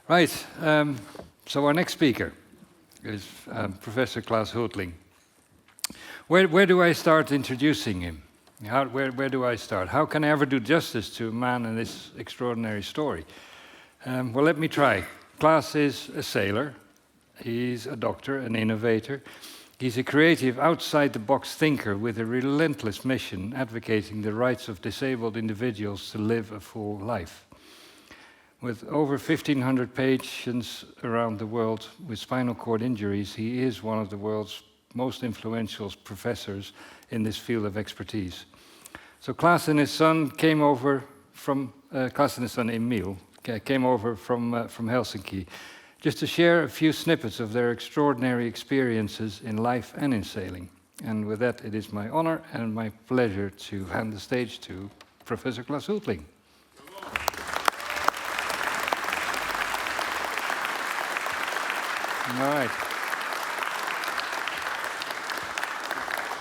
Right, so our next speaker is Professor Claes Hultling. Where do I start introducing him? Where do I start? How can I ever do justice to a man in this extraordinary story? Well, let me try. Claes is a sailor. He's a doctor, an innovator. He's a creative, outside-the-box thinker with a relentless mission advocating the rights of disabled individuals to live a full life. With over 1,500 patients around the world with spinal cord injuries, he is one of the world's most influential professors in this field of expertise. So Claes and his son came over from, Claes and his son Emil came over from Helsinki just to share a few snippets of their extraordinary experiences in life and in sailing. And with that, it is my honor and my pleasure to hand the stage to Professor Claes Hultling. All right.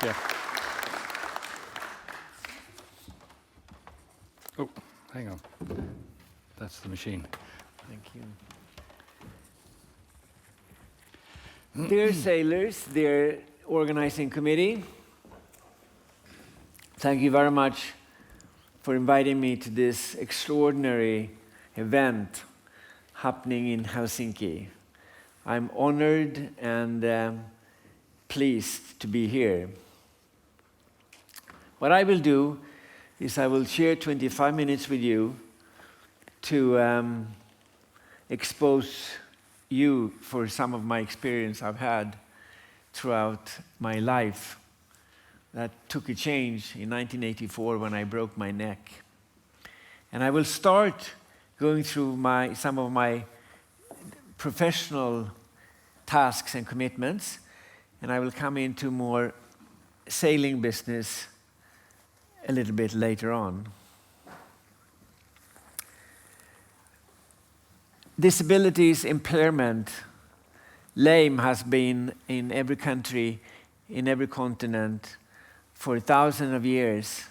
Yeah. Oh, hang on. That's the machine. Thank you. Dear sailors, dear organizing committee, thank you very much for inviting me to this extraordinary event happening in Helsinki. I'm honored and pleased to be here. What I will do is I will share 25 minutes with you to expose you for some of my experience I've had throughout my life that took a change in 1984 when I broke my neck. And I will start going through some of my professional tasks and commitments, and I will come into more sailing business a little bit later on. Disabilities, impairment, lame has been in every country, in every continent for thousands of years.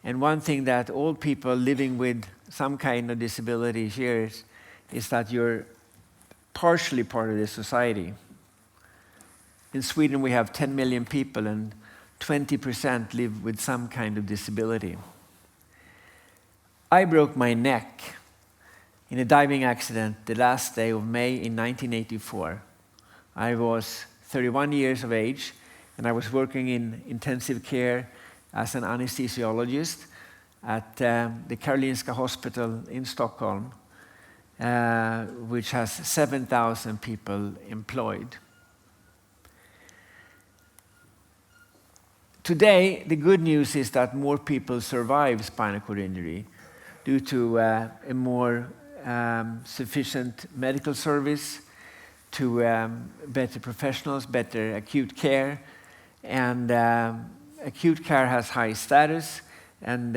And one thing that all people living with some kind of disability shares is that you're partially part of this society. In Sweden we have 10 million people and 20% live with some kind of disability. I broke my neck in a diving accident the last day of May in 1984. I was 31 years of age and I was working in intensive care as an anesthesiologist at the Karolinska Hospital in Stockholm, which has 7,000 people employed. Today, the good news is that more people survive spinal cord injury due to a more sufficient medical service, to better professionals, better acute care, and acute care has high status and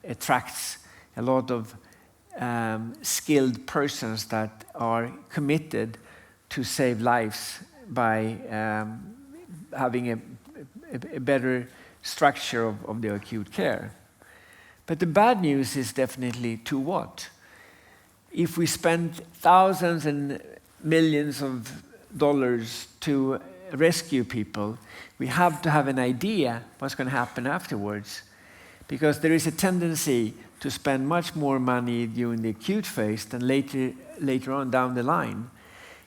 attracts a lot of skilled persons that are committed to save lives by having a better structure of the acute care. But the bad news is definitely to what? If we spend thousands and millions of dollars to rescue people, we have to have an idea what's going to happen afterwards. Because there is a tendency to spend much more money during the acute phase than later on down the line.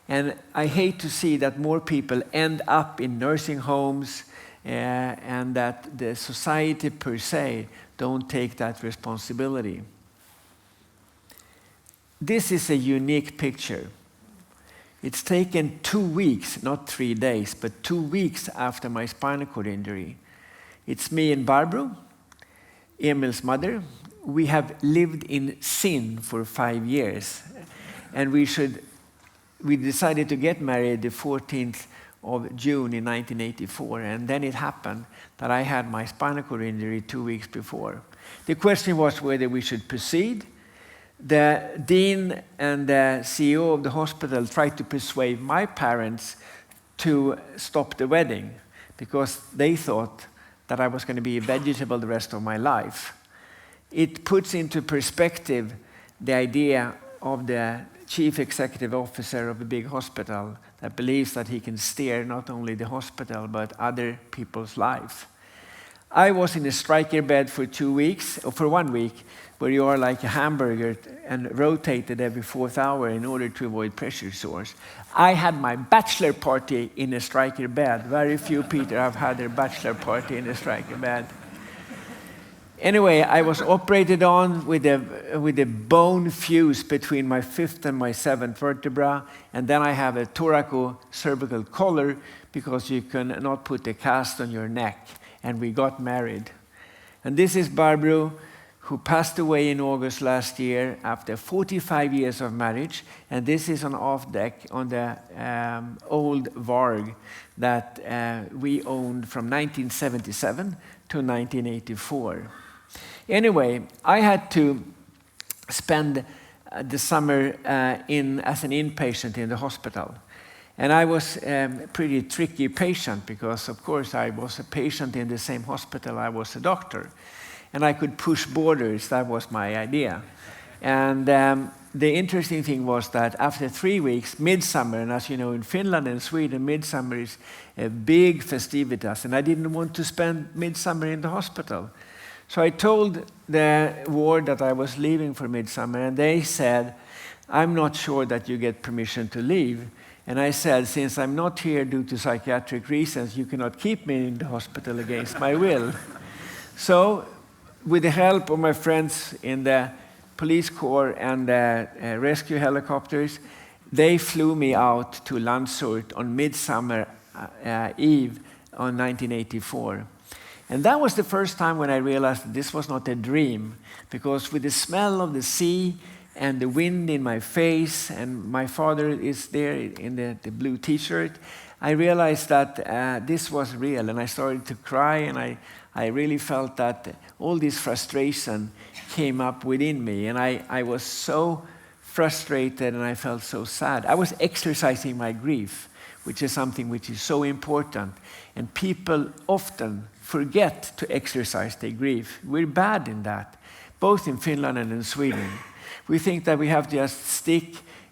And I hate to see that more people end up in nursing homes and that the society per se don't take that responsibility. This is a unique picture. It's taken 2 weeks, not 3 days, but 2 weeks after my spinal cord injury. It's me and Barbro, Emil's mother. We have lived in sin for 5 years. And we decided to get married the 14th of June in 1984. And then it happened that I had my spinal cord injury 2 weeks before. The question was whether we should proceed. The dean and the CEO of the hospital tried to persuade my parents to stop the wedding because they thought that I was going to be a vegetable the rest of my life. It puts into perspective the idea of the chief executive officer of a big hospital that believes that he can steer not only the hospital but other people's lives. I was in a striker bed for 2 weeks, or for 1 week, where you are like a hamburger and rotated every 4th hour in order to avoid pressure sores. I had my bachelor party in a striker bed. Very few people have had their bachelor party in a striker bed. Anyway, I was operated on with a bone fuse between my 5th and my 7th vertebra, and then I have a thoracocervical collar because you cannot put a cast on your neck, and we got married. And this is Barbro, who passed away in August last year after 45 years of marriage, and this is on off deck on the old Varg that we owned from 1977 to 1984. Anyway, I had to spend the summer as an inpatient in the hospital. And I was a pretty tricky patient because, of course, I was a patient in the same hospital I was a doctor. And I could push borders, that was my idea. And the interesting thing was that after 3 weeks, midsummer, and as you know, in Finland and Sweden, midsummer is a big festivitas, and I didn't want to spend midsummer in the hospital. So I told the ward that I was leaving for midsummer, and they said, I'm not sure that you get permission to leave. And I said, since I'm not here due to psychiatric reasons, you cannot keep me in the hospital against my will. So, with the help of my friends in the police corps and the rescue helicopters, they flew me out to Landsort on Midsummer Eve on 1984. And that was the first time when I realized that this was not a dream, because with the smell of the sea and the wind in my face, and my father is there in the blue t-shirt, I realized that this was real, and I started to cry, and I really felt that all this frustration came up within me, and I was so frustrated, and I felt so sad. I was exercising my grief, which is something which is so important, and people often forget to exercise their grief. We're bad in that, both in Finland and in Sweden. We think that we have to just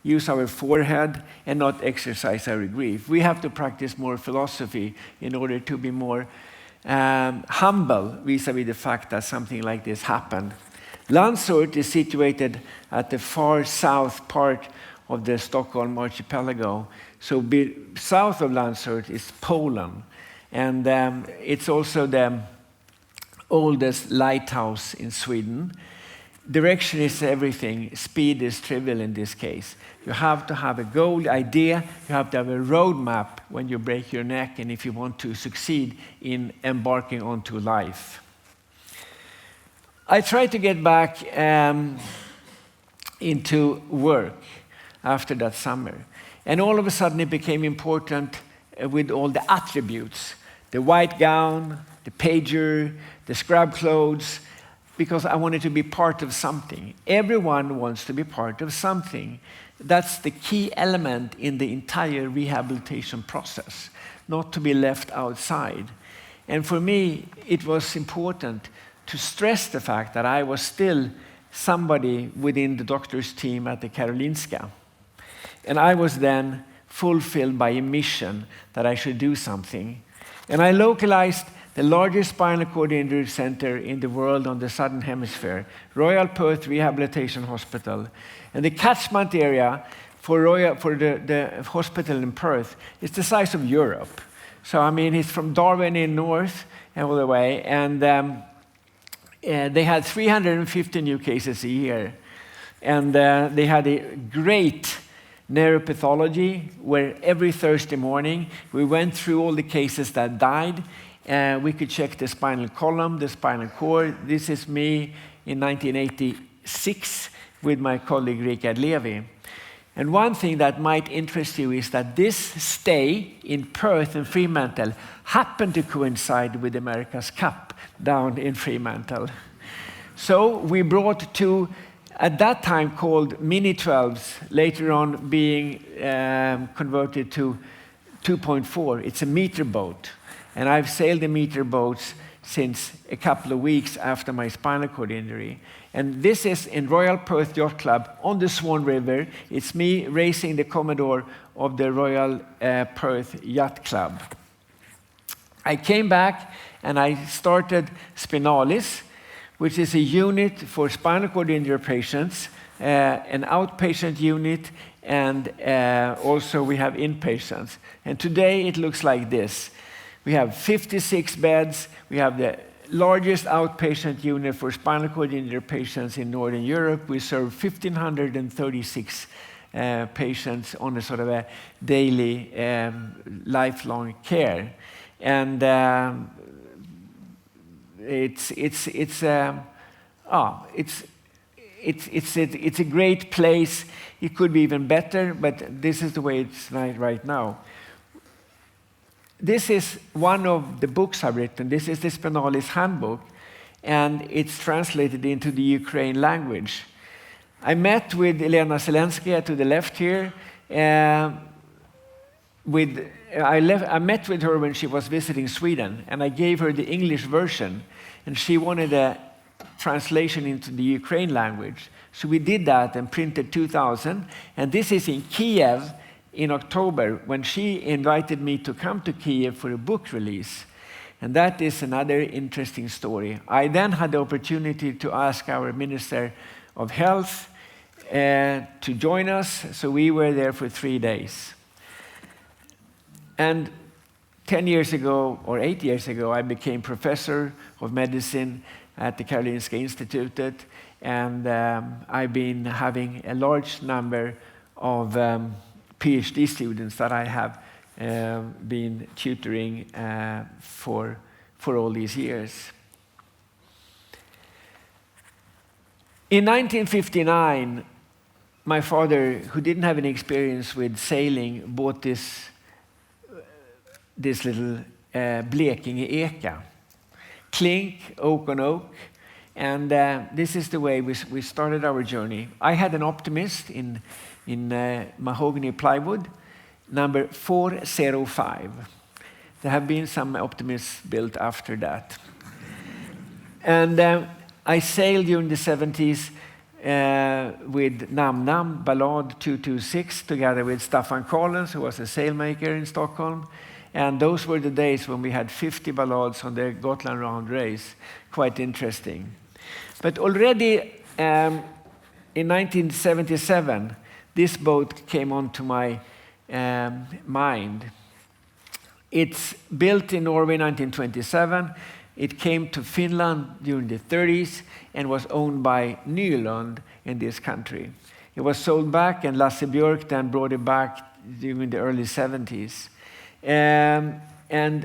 use our forehead and not exercise our grief. We have to practice more philosophy in order to be more humble vis-a-vis the fact that something like this happened. Landsort is situated at the far south part of the Stockholm archipelago. So south of Landsort is Poland. And it's also the oldest lighthouse in Sweden. Direction is everything. Speed is trivial in this case. You have to have a goal idea. You have to have a roadmap when you break your neck and if you want to succeed in embarking onto life. I tried to get back into work after that summer. And all of a sudden it became important with all the attributes. The white gown, the pager, the scrub clothes, because I wanted to be part of something. Everyone wants to be part of something. That's the key element in the entire rehabilitation process, not to be left outside. And for me, it was important to stress the fact that I was still somebody within the doctor's team at the Karolinska. And I was then fulfilled by a mission that I should do something. And I localized the largest spinal cord injury center in the world on the southern hemisphere, Royal Perth Rehabilitation Hospital. And the catchment area for the hospital in Perth is the size of Europe. So, I mean, it's from Darwin in north all the way. And they had 350 new cases a year. And they had a great neuropathology, where every Thursday morning we went through all the cases that died. We could check the spinal column, the spinal cord. This is me in 1986 with my colleague Richard Levy. And one thing that might interest you is that this stay in Perth and Fremantle happened to coincide with America's Cup down in Fremantle. So we brought two, at that time called Mini 12s, later on being converted to 2.4. It's a meter boat. And I've sailed the meter boats since a couple of weeks after my spinal cord injury. And this is in Royal Perth Yacht Club on the Swan River. It's me racing the Commodore of the Royal Perth Yacht Club. I came back and I started Spinalis, which is a unit for spinal cord injury patients, an outpatient unit, and also we have inpatients. And today it looks like this. We have 56 beds. We have the largest outpatient unit for spinal cord injury patients in Northern Europe. We serve 1,536 patients on a sort of a daily, lifelong care. And it's a great place. It could be even better, but this is the way it's right now. This is one of the books I've written. This is the Spinalis Handbook, and it's translated into the Ukraine language. I met with Elena Zelenskaya to the left here. I met with her when she was visiting Sweden, and I gave her the English version, and she wanted a translation into the Ukraine language. So we did that and printed 2,000, and this is in Kiev in October when she invited me to come to Kiev for a book release. And that is another interesting story. I then had the opportunity to ask our Minister of Health to join us, so we were there for 3 days. And 10 years ago, or 8 years ago, I became professor of medicine at the Karolinska Institutet, and I've been having a large number of PhD students that I have been tutoring for all these years. In 1959, my father, who didn't have any experience with sailing, bought this little Blekinge Eka. Klink, oak on oak. And this is the way we started our journey. I had an Optimist in mahogany plywood, number 405. There have been some Optimists built after that. And I sailed during the 70s with Nam Nam, Ballad 226, together with Staffan Collins, who was a sailmaker in Stockholm. And those were the days when we had 50 ballads on the Gotland Round race. Quite interesting. But already in 1977, this boat came onto my mind. It's built in Norway in 1927. It came to Finland during the 30s and was owned by Nylund in this country. It was sold back, and Lasse Björk then brought it back during the early 70s. And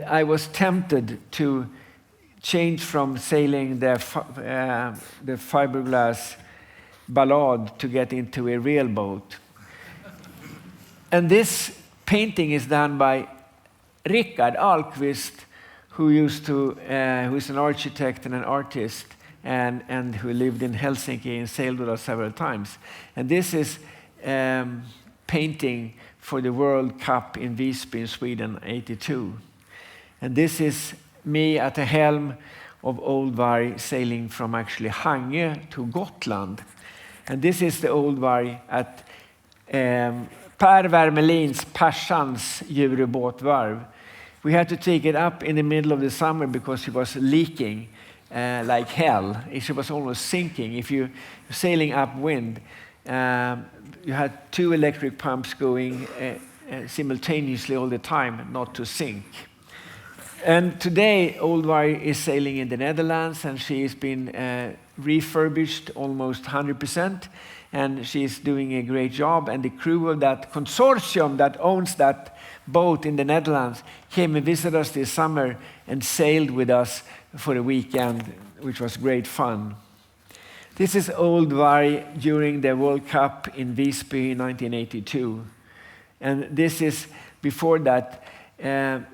I was tempted to change from sailing the fiberglass Ballad to get into a real boat. And this painting is done by Rickard Ahlqvist, who's an architect and an artist, and who lived in Helsinki and sailed with us several times. And this is painting for the World Cup in Visby in Sweden, '82. And this is me at the helm of Old Varg sailing from actually Hangö to Gotland. And this is the Old Varg at Per Wermelins, Parsans Djurubåtvarv. We had to take it up in the middle of the summer because it was leaking like hell. It was almost sinking. If you're sailing upwind, you had 2 electric pumps going simultaneously all the time, not to sink. And today, Old Varg is sailing in the Netherlands, and she has been refurbished almost 100%, and she's doing a great job. And the crew of that consortium that owns that boat in the Netherlands came and visited us this summer and sailed with us for a weekend, which was great fun. This is Old Varg during the World Cup in Visby in 1982. And this is before that.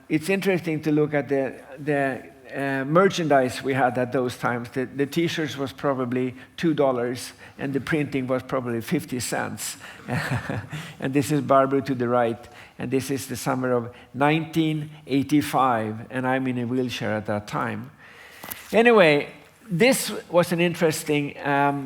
It's interesting to look at the merchandise we had at those times. The T-shirts was probably $2, and the printing was probably 50 cents. And this is Barbara to the right, and this is the summer of 1985, and I'm in a wheelchair at that time. Anyway, this was an interesting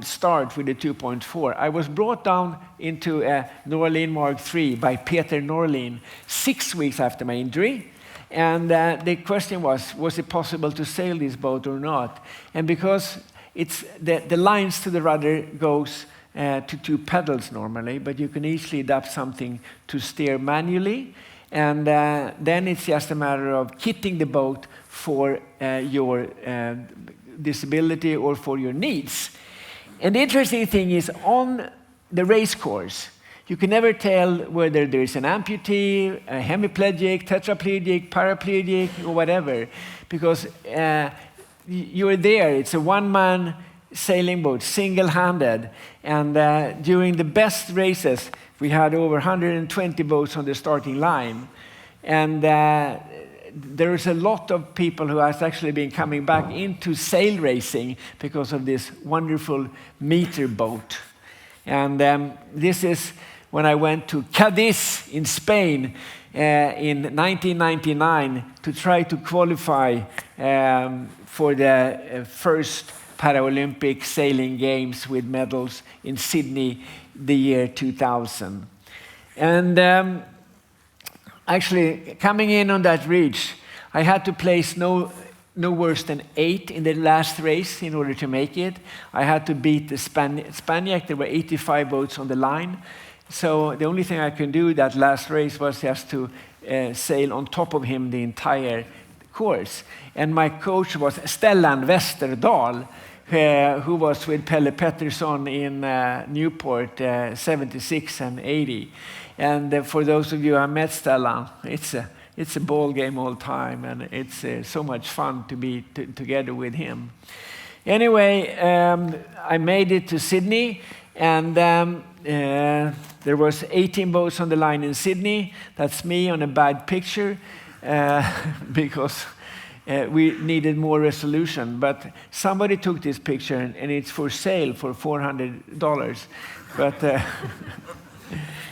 start with the 2.4. I was brought down into a Norlin Mark III by Peter Norlin 6 weeks after my injury. And the question was it possible to sail this boat or not? And because it's the lines to the rudder goes to 2 pedals normally, but you can easily adapt something to steer manually. And then it's just a matter of kitting the boat for your disability or for your needs. And the interesting thing is, on the race course, you can never tell whether there is an amputee, a hemiplegic, tetraplegic, paraplegic, or whatever, because you're there. It's a one-man sailing boat, single-handed. And during the best races, we had over 120 boats on the starting line. And there is a lot of people who has actually been coming back into sail racing because of this wonderful meter boat. And this is when I went to Cadiz in Spain in 1999 to try to qualify for the first Paralympic sailing games with medals in Sydney the year 2000. And actually, coming in on that reach, I had to place no worse than 8 in the last race in order to make it. I had to beat the Spaniard. There were 85 boats on the line. So the only thing I could do that last race was just to sail on top of him the entire course. And my coach was Stellan Westerdahl, who was with Pelle Pettersson in Newport 76 and 80. And for those of you who have met Stellan, it's a ball game all the time, and it's so much fun to be together with him. Anyway, I made it to Sydney, and there was 18 boats on the line in Sydney. That's me on a bad picture, because we needed more resolution. But somebody took this picture, and it's for sale for $400. But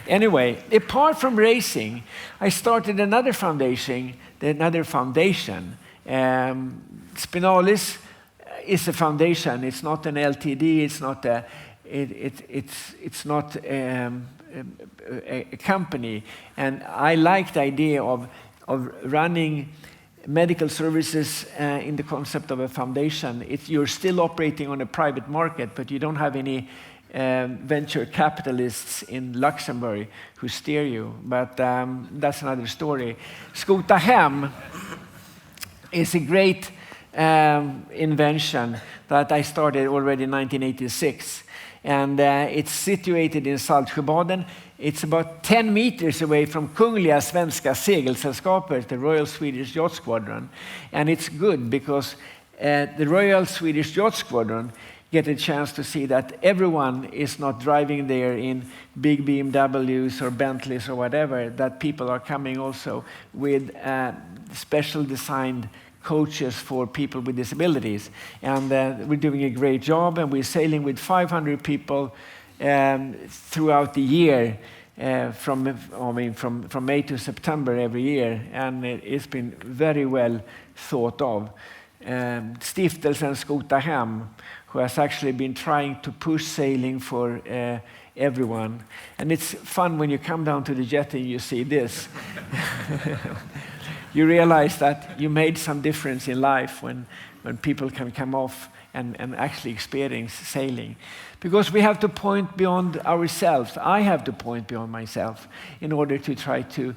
anyway, apart from racing, I started another foundation. Spinalis is a foundation. It's not an LTD. It's not a company. And I like the idea of running medical services in the concept of a foundation. You're still operating on a private market, but you don't have any venture capitalists in Luxembourg who steer you. But that's another story. Skota Hem is a great invention that I started already in 1986. And it's situated in Saltsjöbaden. It's about 10 meters away from Kungliga Svenska Segelsällskapet, the Royal Swedish Yacht Squadron. And it's good because the Royal Swedish Yacht Squadron get a chance to see that everyone is not driving there in big BMWs or Bentleys or whatever, that people are coming also with special designed coaches for people with disabilities. And we're doing a great job, and we're sailing with 500 people throughout the year, from May to September every year, and it's been very well thought of. Stiftelsen Skota Hem, who has actually been trying to push sailing for everyone. And it's fun when you come down to the jetty and you see this. You realize that you made some difference in life when people can come off and actually experience sailing. Because we have to point beyond ourselves. I have to point beyond myself in order to try to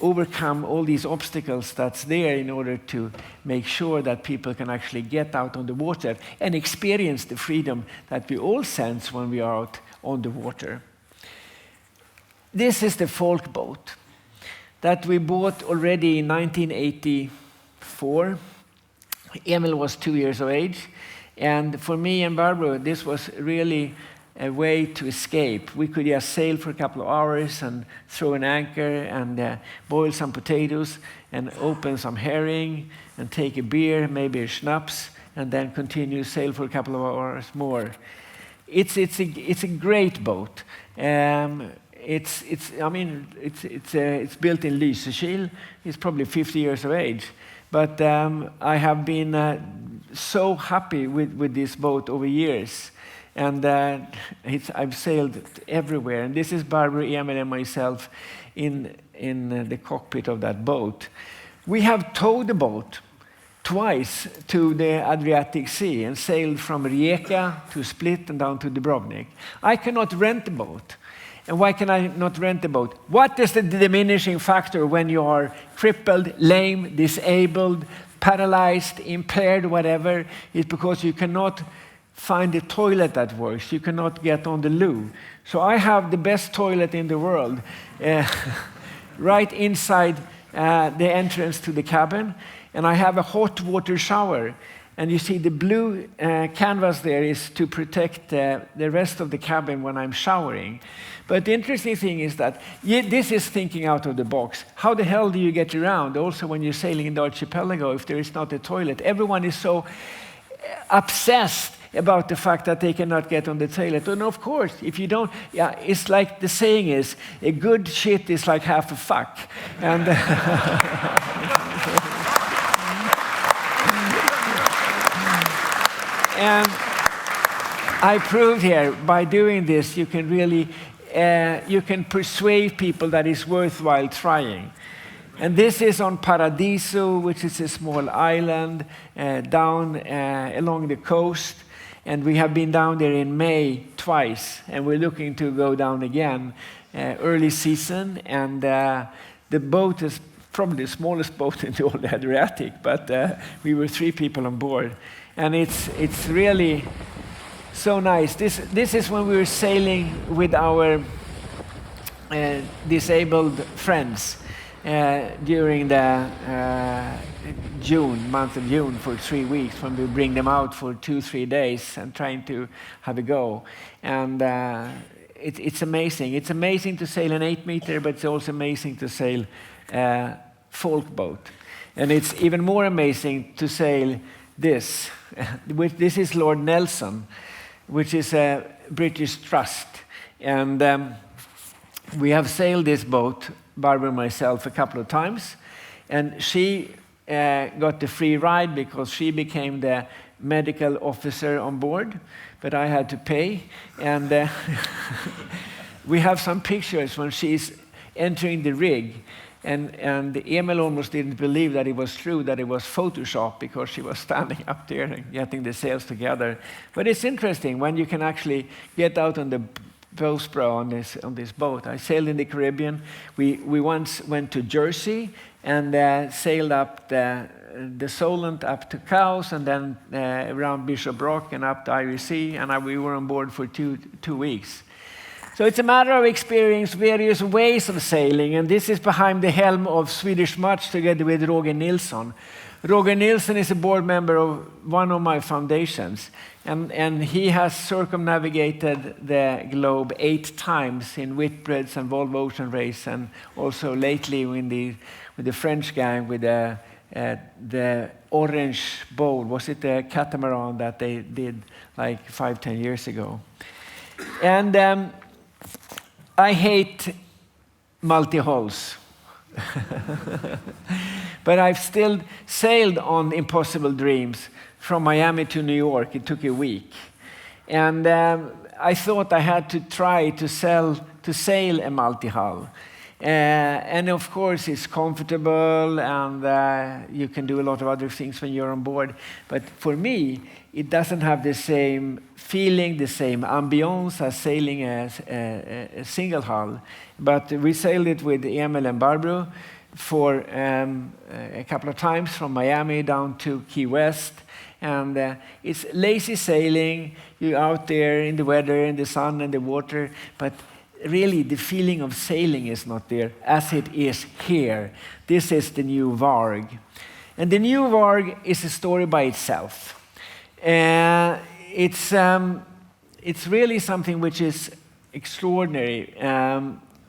overcome all these obstacles that's there in order to make sure that people can actually get out on the water and experience the freedom that we all sense when we are out on the water. This is the folk boat that we bought already in 1984. Emil was 2 years of age. And for me and Barbara, this was really a way to escape. We could just sail for a couple of hours and throw an anchor and boil some potatoes and open some herring and take a beer, maybe a schnapps, and then continue sail for a couple of hours more. It's a great boat. It's built in Lysekil. It's probably 50 years of age. But I have been so happy with this boat over years. And I've sailed everywhere. And this is Barbara, Emil, and myself in the cockpit of that boat. We have towed the boat twice to the Adriatic Sea and sailed from Rijeka to Split and down to Dubrovnik. I cannot rent a boat. And why can I not rent a boat? What is the diminishing factor when you are crippled, lame, disabled, paralyzed, impaired, whatever? It's because you cannot find a toilet that works. You cannot get on the loo. So I have the best toilet in the world right inside the entrance to the cabin. And I have a hot water shower. And you see the blue canvas there is to protect the rest of the cabin when I'm showering. But the interesting thing is that this is thinking out of the box. How the hell do you get around also when you're sailing in the archipelago if there is not a toilet? Everyone is so obsessed about the fact that they cannot get on the toilet. And of course, if you don't, it's like the saying is, a good shit is like half a fuck. And and I proved here, by doing this, you can really, you can persuade people that it's worthwhile trying. And this is on Paradiso, which is a small island down along the coast. And we have been down there in May twice, and we're looking to go down again early season. And the boat is probably the smallest boat in the whole Adriatic, but we were 3 people on board. And it's really so nice. This is when we were sailing with our disabled friends during the month of June for 3 weeks, when we bring them out for 2-3 days and trying to have a go. And it's amazing. It's amazing to sail an 8-meter, but it's also amazing to sail a folk boat. And it's even more amazing to sail this. This is Lord Nelson, which is a British trust. And we have sailed this boat, Barbara and myself, a couple of times. And she got the free ride because she became the medical officer on board, but I had to pay. And we have some pictures when she's entering the rig. And Emil almost didn't believe that it was true, that it was Photoshop, because she was standing up there and getting the sails together. But it's interesting when you can actually get out on the bowsprit on this boat. I sailed in the Caribbean. We once went to Jersey and sailed up the Solent up to Cowes, and then around Bishop Rock and up to Irish Sea, and we were on board for two weeks. So it's a matter of experience various ways of sailing, and this is behind the helm of Swedish Match together with Roger Nilsson. Roger Nilsson is a board member of one of my foundations, and he has circumnavigated the globe 8 times in Whitbreads and Volvo Ocean Race, and also lately with the French gang with the Orange Bowl. Was it the catamaran that they did like 5-10 years ago? And I hate multi-hulls. But I've still sailed on Impossible Dreams from Miami to New York. It took a week. And I thought I had to try to sail a multi-hull. And of course, it's comfortable, and you can do a lot of other things when you're on board. But for me, it doesn't have the same feeling, the same ambiance as sailing a single hull. But we sailed it with Emil and Barbara for a couple of times from Miami down to Key West. And it's lazy sailing. You're out there in the weather, in the sun, and the water. But really, the feeling of sailing is not there, as it is here. This is the new Varg. And the new Varg is a story by itself. It's really something which is extraordinary.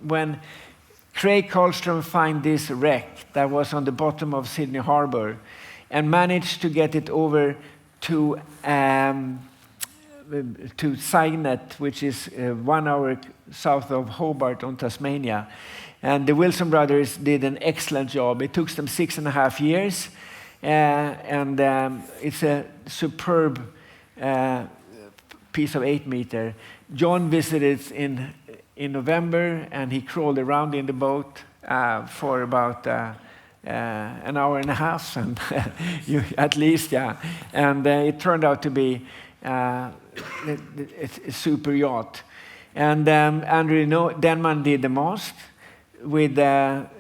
When Craig Karlström found this wreck that was on the bottom of Sydney Harbour and managed to get it over to Cygnet, which is 1 hour south of Hobart on Tasmania. And the Wilson brothers did an excellent job. It took them 6.5 years. and it's a superb piece of 8 meter. John visited in November, and he crawled around in the boat for about an hour and a half, and at least, yeah. And it turned out to be a super yacht. And Andrew Denman did the mast with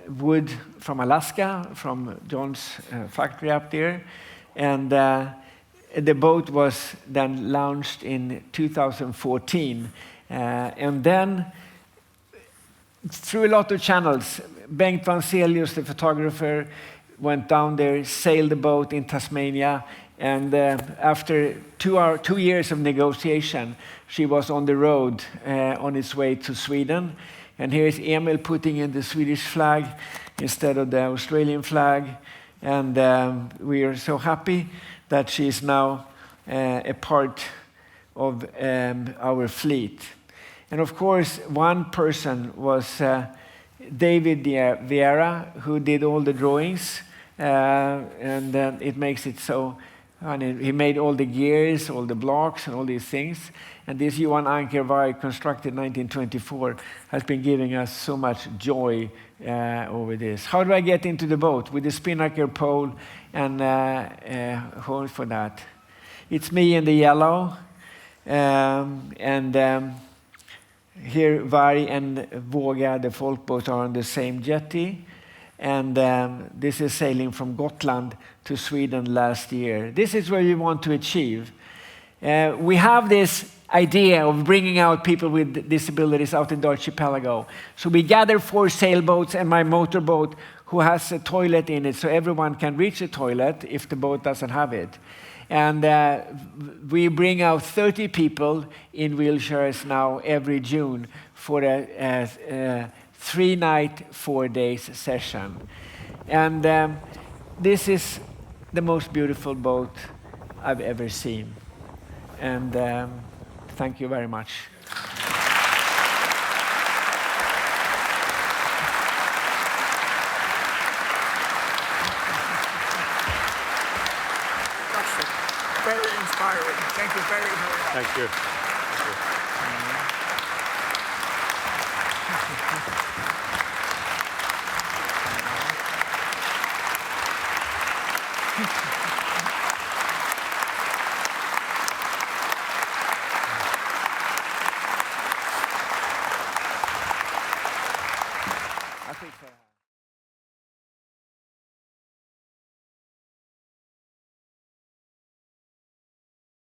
wood from Alaska, from John's factory up there. And the boat was then launched in 2014. And then, through a lot of channels, Bengt Vanselius, the photographer, went down there, sailed the boat in Tasmania, and after 2 years of negotiation, she was on the road on its way to Sweden. And here's Emil putting in the Swedish flag instead of the Australian flag. And we are so happy that she is now a part of our fleet. And of course, one person was David Vieira, who did all the drawings, and it makes it so funny. He made all the gears, all the blocks, and all these things. And this Johan Ankerberg, constructed 1924, has been giving us so much joy over this. How do I get into the boat? With the spinnaker pole and horn for that. It's me in the yellow, and here Varg and Våga, the folk boats, are on the same jetty. And this is sailing from Gotland to Sweden last year. This is where you want to achieve. We have this idea of bringing out people with disabilities out in the archipelago. So we gather 4 sailboats and my motorboat, who has a toilet in it, so everyone can reach a toilet if the boat doesn't have it. And we bring out 30 people in wheelchairs now every June for a 3-night, 4-day session. And this is the most beautiful boat I've ever seen. And thank you very much. Very inspiring. Thank you very much. Thank you. Thank you.